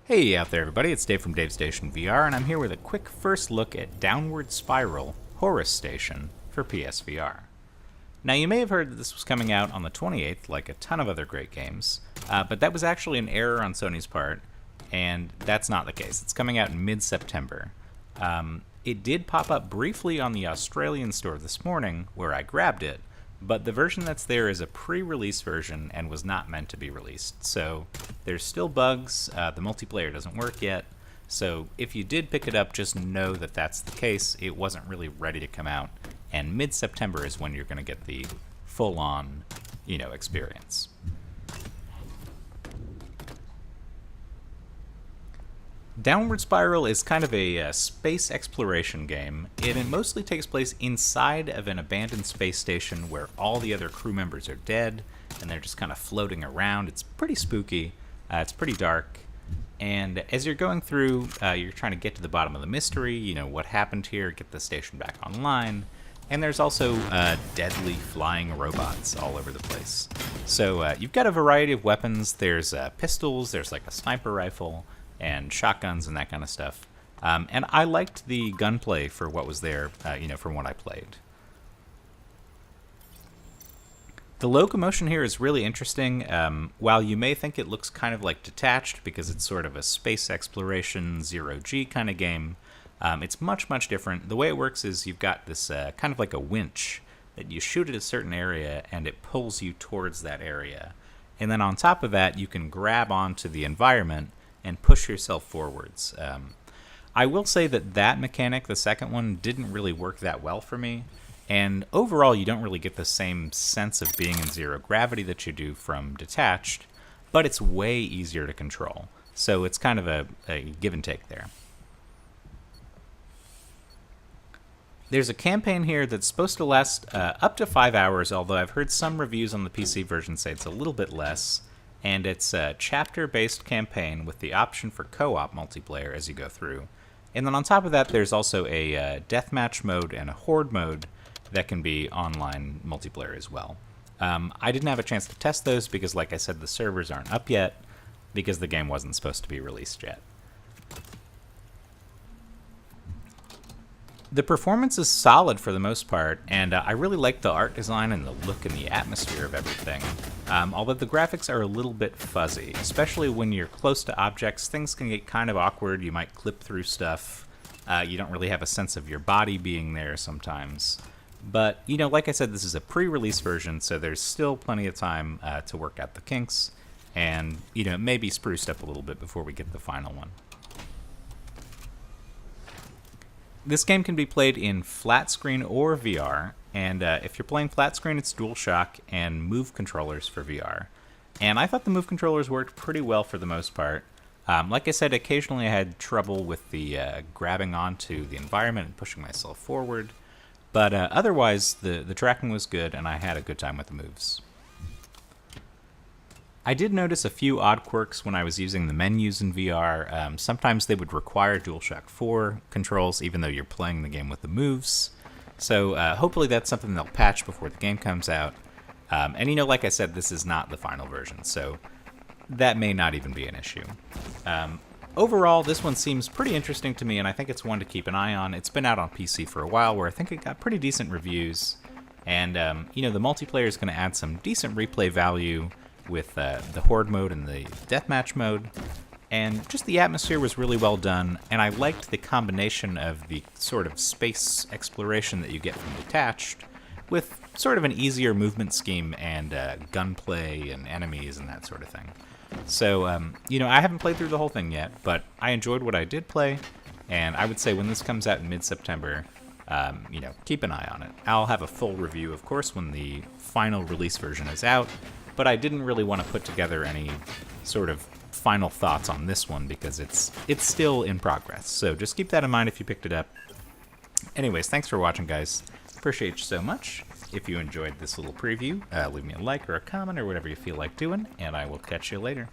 Hey out there everybody, it's Dave from Davestation VR, and I'm here with a quick first look at Downward Spiral Horus Station for PSVR. Now you may have heard that this was coming out on the 28th, like a ton of other great games, but that was actually an error on Sony's part, and that's not the case. It's coming out in mid-September. It did pop up briefly on the Australian store this morning, where I grabbed it, but the version that's there is a pre-release version and was not meant to be released. So there's still bugs, the multiplayer doesn't work yet, so if you did pick it up, just know that that's the case. It wasn't really ready to come out, and mid-September is when you're going to get the full-on, experience. Downward Spiral is kind of a space exploration game, and it mostly takes place inside of an abandoned space station where all the other crew members are dead, and they're just kind of floating around. It's pretty spooky, it's pretty dark, and as you're going through, you're trying to get to the bottom of the mystery, what happened here, get the station back online, and there's also deadly flying robots all over the place. So you've got a variety of weapons. There's pistols, there's like a sniper rifle, and shotguns and that kind of stuff. And I liked the gunplay for what was there, from what I played. The locomotion here is really interesting. While you may think it looks kind of like Detached because it's sort of a space exploration, zero-G kind of game, it's much, much different. The way it works is you've got this kind of like a winch that you shoot at a certain area and it pulls you towards that area. And then on top of that, you can grab onto the environment and push yourself forwards. I will say that mechanic, the second one, didn't really work that well for me. And overall, you don't really get the same sense of being in zero gravity that you do from Detached, but it's way easier to control. So it's kind of a give and take there. There's a campaign here that's supposed to last up to 5 hours, although I've heard some reviews on the PC version say it's a little bit less. And it's a chapter-based campaign with the option for co-op multiplayer as you go through. And then on top of that, there's also a deathmatch mode and a horde mode that can be online multiplayer as well. I didn't have a chance to test those because, like I said, the servers aren't up yet because the game wasn't supposed to be released yet. The performance is solid for the most part, and I really like the art design and the look and the atmosphere of everything. Although the graphics are a little bit fuzzy, especially when you're close to objects, things can get kind of awkward. You might clip through stuff. You don't really have a sense of your body being there sometimes. But, like I said, this is a pre-release version, so there's still plenty of time to work out the kinks, and, maybe spruced up a little bit before we get the final one. This game can be played in flat screen or VR, and if you're playing flat screen, it's DualShock and Move controllers for VR. And I thought the Move controllers worked pretty well for the most part. Like I said, occasionally I had trouble with the grabbing onto the environment and pushing myself forward, but otherwise the tracking was good and I had a good time with the moves. I did notice a few odd quirks when I was using the menus in VR. Sometimes they would require DualShock 4 controls, even though you're playing the game with the moves. So hopefully that's something they'll patch before the game comes out. And like I said, this is not the final version, so that may not even be an issue. Overall, this one seems pretty interesting to me, and I think it's one to keep an eye on. It's been out on PC for a while, where I think it got pretty decent reviews. And, the multiplayer is going to add some decent replay value with the horde mode and the deathmatch mode, and just the atmosphere was really well done, and I liked the combination of the sort of space exploration that you get from Detached with sort of an easier movement scheme and gunplay and enemies and that sort of thing. So, I haven't played through the whole thing yet, but I enjoyed what I did play, and I would say when this comes out in mid-September, keep an eye on it. I'll have a full review, of course, when the final release version is out, but I didn't really want to put together any sort of final thoughts on this one because it's still in progress. So just keep that in mind if you picked it up. Anyways, thanks for watching, guys. Appreciate you so much. If you enjoyed this little preview, leave me a like or a comment or whatever you feel like doing, and I will catch you later.